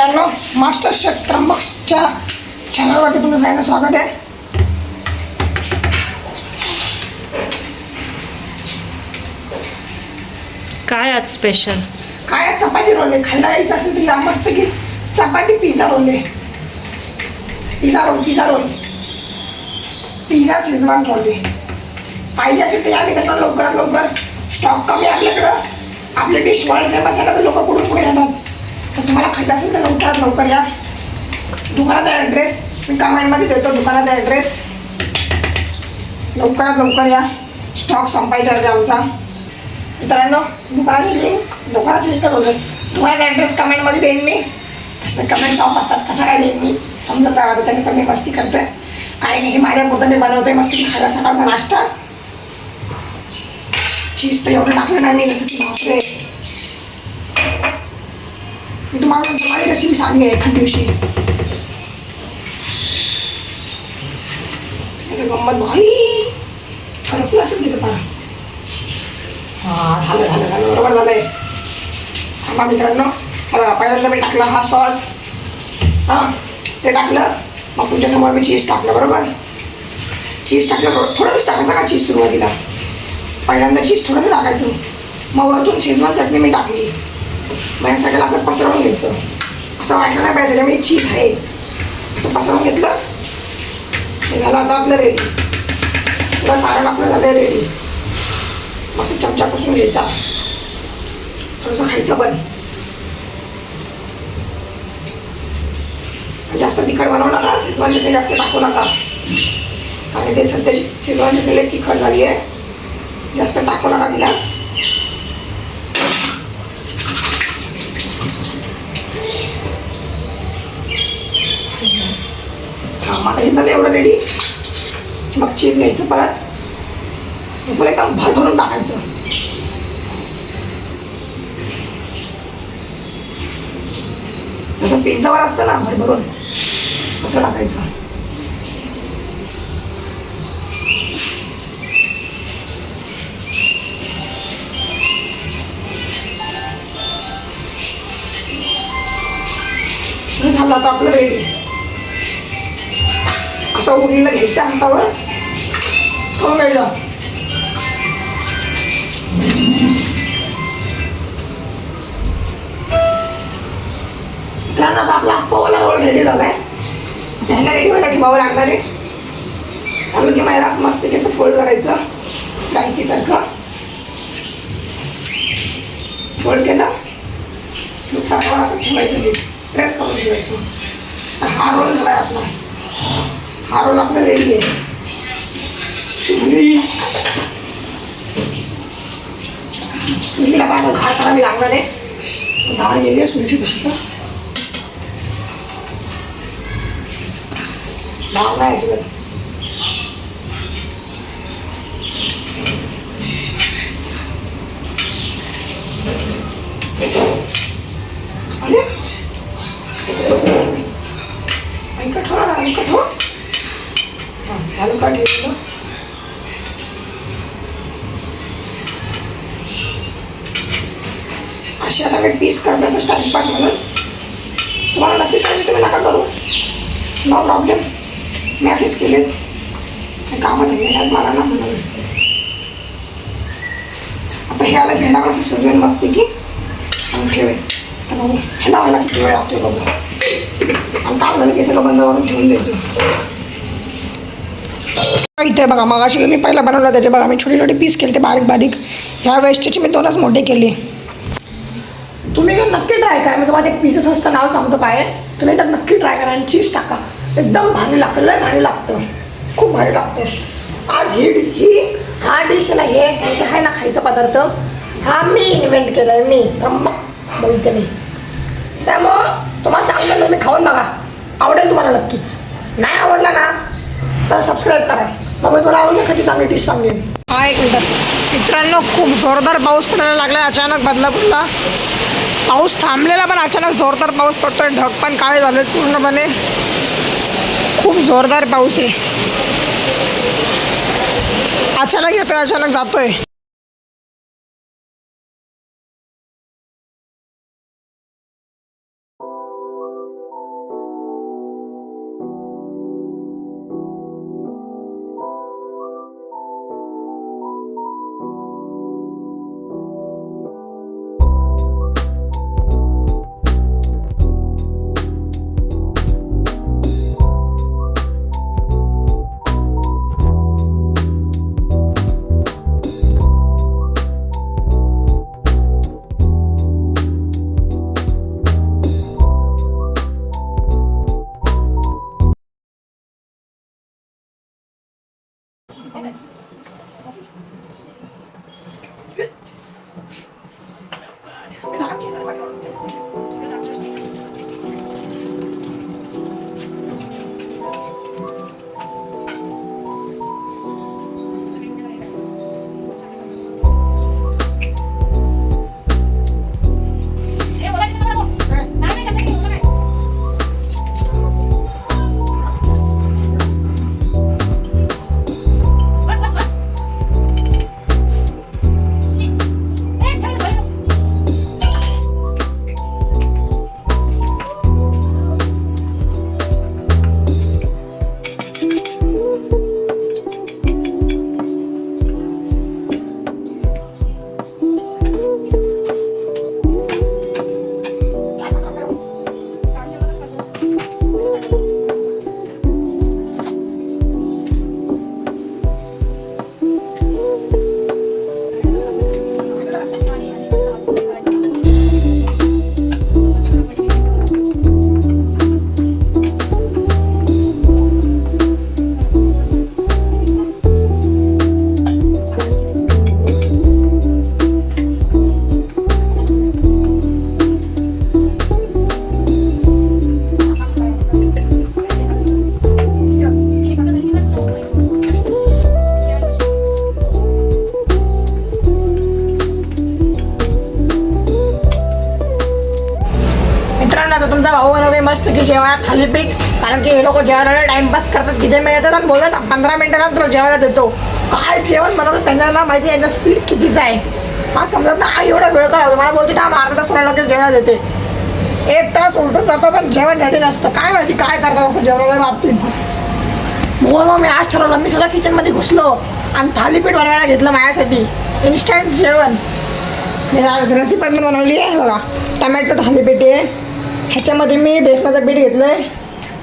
मित्रांनो, master chef त्र्यंबकच्या चॅनलवरती तुमचं सगळ्यांना स्वागत आहे. काय आज स्पेशल? काय चपाती रोल आहे. खायला यायचं असेल तर या मस्तपैकी चपाती पिझ्झा रोल आहे. Pizza roll pizza Schezwan roll आहे. पाहिजे असेल तर या मित्रांनो लवकरात लवकर. स्टॉक कमी आपल्याकडं. आपले डिश वर्ल्ड फेमस आहे ना, तर लोक कुठून कुठे येतात. तर तुम्हाला खायचं असेल तर लवकरात लवकर या. दुकानाचा ॲड्रेस मी कमेंटमध्ये देतो. दुकानाचा ॲड्रेस लवकरात लवकर या. स्टॉक संपायचा आहे आमचा. मित्रांनो, दुकानाची लिंक बोलतो. दुकानाचा ॲड्रेस कमेंटमध्ये देईन मी. तसं कमेंट्स ऑफ असतात, कसं काय देईन मी समजत नाही माझं. त्यांनी पण मी मस्ती करतोय. काही नाही, माझ्यापुरतं मी बनवतोय मस्ती खायला. सकाळचा नाश्ता. चीज तर एवढं टाकलं नाही मी, जसं की भाकरे. मी तुम्हाला माझी रेसिपी सांगेन एखाद दिवशी. गंमत भाई खरं असेल तिथं पहा. हां झालं बरोबर झालंय. थांबा मित्रांनो, पहिल्यांदा मी टाकला हा सॉस. हां ते टाकलं. मग तुमच्यासमोर मी चीज टाकलं. बरोबर, चीज टाकलं. थोडंच टाकायचं का चीज सुरुवातीला. पहिल्यांदा चीज थोडंसं टाकायचं. मग वरतून शेजवान चटणी मी टाकली. मग या सगळ्याला असं पसरवून घ्यायचं. असं वाटलं नाही पाहिजे मी चीज आहे. असं पसरवून घेतलं. हे झालं आता आपलं रेडी. सगळं सारण आपलं झालं रेडी. मस्त चमचा पुसून घ्यायचा. थोडंसं खायचं पण. जास्त तिखट बनवू नका. शेजवान चटणी जास्त टाकू नका, कारण ते सध्याची शेजवान चटणी तिखट झाली आहे. जास्त टाकू नका तिला. आता हे झालं एवढं रेडी. मग चीज घ्यायचं परत. फुल एकदम भरभरून टाकायचं. जसं पिझ्झावर असतं ना भरभरून, तसं टाकायचं. हे झालं आता आपलं रेडी. असं उरलेलं घ्यायचं हातावर करून घ्यायचं. मित्रांनो, आता आपला अप्पावाला रोल रेडी झालाय. ह्याला रेडी व्हायला ठेवावं लागणार आहे. चालू की मला असं मस्त असं फोल्ड करायचं फ्रँकीसारखं. फोल्ड केलं त्यावर असं ठेवायचं. प्रेस करून ठेवायचं. हा रोल झालाय आपला. हा रोल आपला रेडी आहे. सुरीला पाहिजे धार करावी लागणार आहे. धार गेली आहे सुरीची कशी तर. धार नाही अजिबात. अरे कठोर झालं का ठेवलं. अशी आता मी पीस करते असं टाइमपास म्हणून. तुम्हाला नसते करायची तुम्ही नका करू, नो प्रॉब्लेम. मी असेच केलेत. कामं धंदे आहेत मला ना म्हणून. आता हे आलं भेंडावर असं सजवेन मस्तपैकी आणि ठेवेन. तर बघू ह्याला व्हायला किती वेळ लागतोय बघू. आणि काम झालं की सगळं बंद करून ठेवून द्यायचं. इथे बघा, मग अशी मी पहिला बनवलं त्याचे बघा मी छोटे छोटे पीस केले ते बारीक बारीक. ह्या वेस्टचे मी 2च मोठे केले. तुम्ही जर नक्की ट्राय करा. मी तुम्हाला एक पिझ्झा सॉसचं नाव सांगतो काय. तुम्ही तर नक्की ट्राय करा आणि चीज टाका. एकदम भारी लागतं, लय भारी लागतं, खूप भारी लागतं. आज ही हा डिशला हे आहे ना खायचा पदार्थ, हा मी इन्व्हेंट केला आहे. मी बघितलं मी. त्यामुळं तुम्हाला सांगतो तुम्ही खाऊन बघा, आवडेल तुम्हाला नक्कीच. नाही आवडला ना तर सबस्क्राईब करा. मग मी तुला आवडलं एखादी चांगली डिश सांगेन. हा एक मिनटं मित्रांनो, खूप जोरदार पाऊस पडायला लागला अचानक बदलापूरला. पाऊस थांबलेला पण अचानक जोरदार पाऊस पडतोय. ढग पण काळे झाले पूर्णपणे. खूप जोरदार पाऊस आहे. अचानक येतोय अचानक जातोय. तुमचा भाऊ बनवते मस्तपैकी जेवायला थालीपीठ. कारण की हे लोक जेवायला टाइमपास करतात किचन मध्ये येतात आणि बोलतात 15 मिनिटांना तुला जेवायला देतो. काय जेवण बनवलं त्यांना माहिती यांचा स्पीड कितीचा आहे. हा समजत ना एवढा वेळ काय होतं. मला बोलते का अर्धा तास थोडा लगेच जेवायला देते. 1 तास उलटून जातो पण जेवण रेडी नसतं. काय माहिती काय करतात असं जेवणाच्या बाबतीत. म्हणून मी आज ठरवलं मी सगळं किचनमध्ये घुसलो आणि थालीपीठ बनवायला घेतलं माझ्यासाठी. इन्स्टंट जेवण रेसिपी पण बनवली आहे बघा. टमॅटो थालीपीठ आहे. ह्याच्यामध्ये मी बेसनाचं पीठ घेतलं आहे,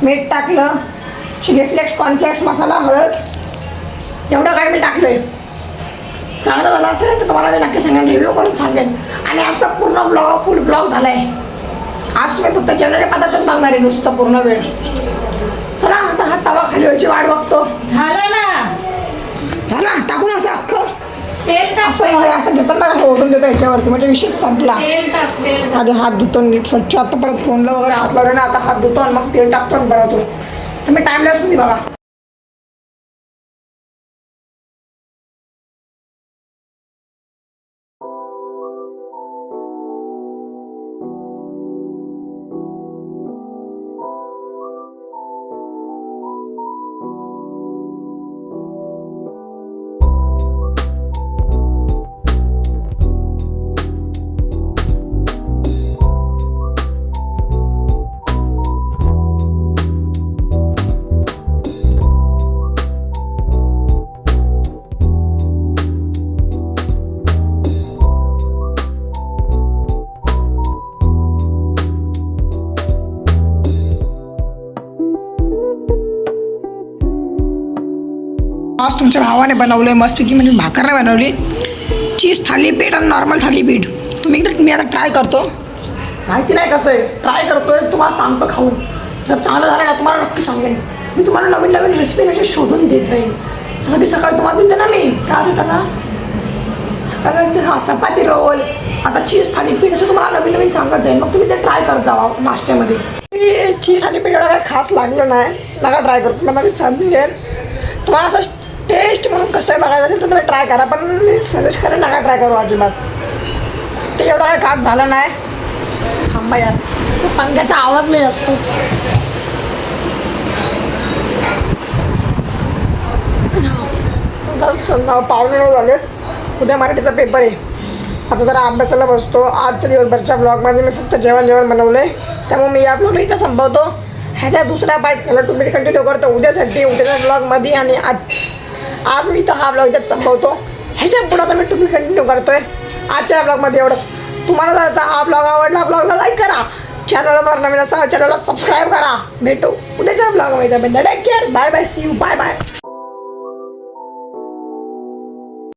मीठ टाकलं, चिली फ्लेक्स, कॉर्नफ्लेक्स, मसाला, हळद एवढं काय मी टाकलं आहे. चांगलं झालं असेल तर तुम्हाला मी नक्की सांगेन, रिव्ह्यू करून सांगेन. आणि आजचा पूर्ण ब्लॉग फुल ब्लॉग झाला आहे. आज तुम्ही फक्त जेवणाचे पदार्थच बघणार आहे नुसतं पूर्ण वेळ. चला आता हा तवा खाली व्हायची वाट बघतो. झालं ना. झाला टाकून असं अख्खं तेल टाक. असं घेतात ना, असं ओढून देतो याच्यावरती म्हणजे विषय संपला. तेल टाक. तेल टाक. आधी हात धुतो नीट स्वच्छ. आता परत फोनला वगैरे हात लावले ना, आता हात धुतो आणि मग तेल टाकतो आणि बनवतो. तुम्ही टाइम लॅप्स मध्ये बघा. आज तुमच्या भावाने बनवलं आहे मस्तपैकी, म्हणजे भाकर नाही बनवली. चीज थालीपीठ आणि नॉर्मल थालीपीठ. मी आता ट्राय करतो. माहिती नाही कसं आहे, ट्राय करतोय तुम्हाला सांगतो खाऊन. जर चांगलं झालं ना तुम्हाला नक्की सांगेन. मी तुम्हाला नवीन नवीन रेसिपी अशी शोधून देत राहील. जसं की सकाळी तुम्हाला दिलं ना मी काय देतं ना सकाळी हा चपाती रोल, आता चीज थालीपीठ असं तुम्हाला नवीन नवीन सांगत जाईल. मग तुम्ही ते ट्राय करत जावा नाश्त्यामध्ये. चीज थालीपीठ एवढं काही खास लागलं नाही, नका ट्राय करतो. तुम्हाला नवीन सांगेन. तुम्हाला असं टेस्ट म्हणून कसं आहे बघायचं असेल तर तुम्ही ट्राय करा, पण मी सजेस्ट करेन नका ट्राय करू अजिबात. ते एवढं काही खास झालं नाही. थांबा यार, पंख्याचा आवाज नाही असतो. पावणे 9 झाले. उद्या मराठीचा पेपर आहे. आता जरा अभ्यासाला बसतो. आजच्या दिवसभरच्या ब्लॉगमध्ये मी फक्त जेवण बनवलं आहे. त्यामुळे मी या ब्लॉगला इथं संपवतो. ह्याचा दुसरा पार्ट मला तुम्ही कंटिन्यू करतो उद्यासाठी, उद्याच्या ब्लॉगमध्ये. आणि आज मी इथं हा ब्लॉग इथं संपवतो. ह्याच्या पुढं तर मी तुम्ही कंटिन्यू करतो आहे. आजच्या ब्लॉगमध्ये एवढंच. तुम्हाला जर हा ब्लॉग आवडला, ब्लॉगला लाईक करा. चॅनलवर नवीन असा चॅनलला सबस्क्राईब करा. भेटू उद्याच्या ब्लॉगमध्ये. Take care. Bye bye. See you. Bye bye.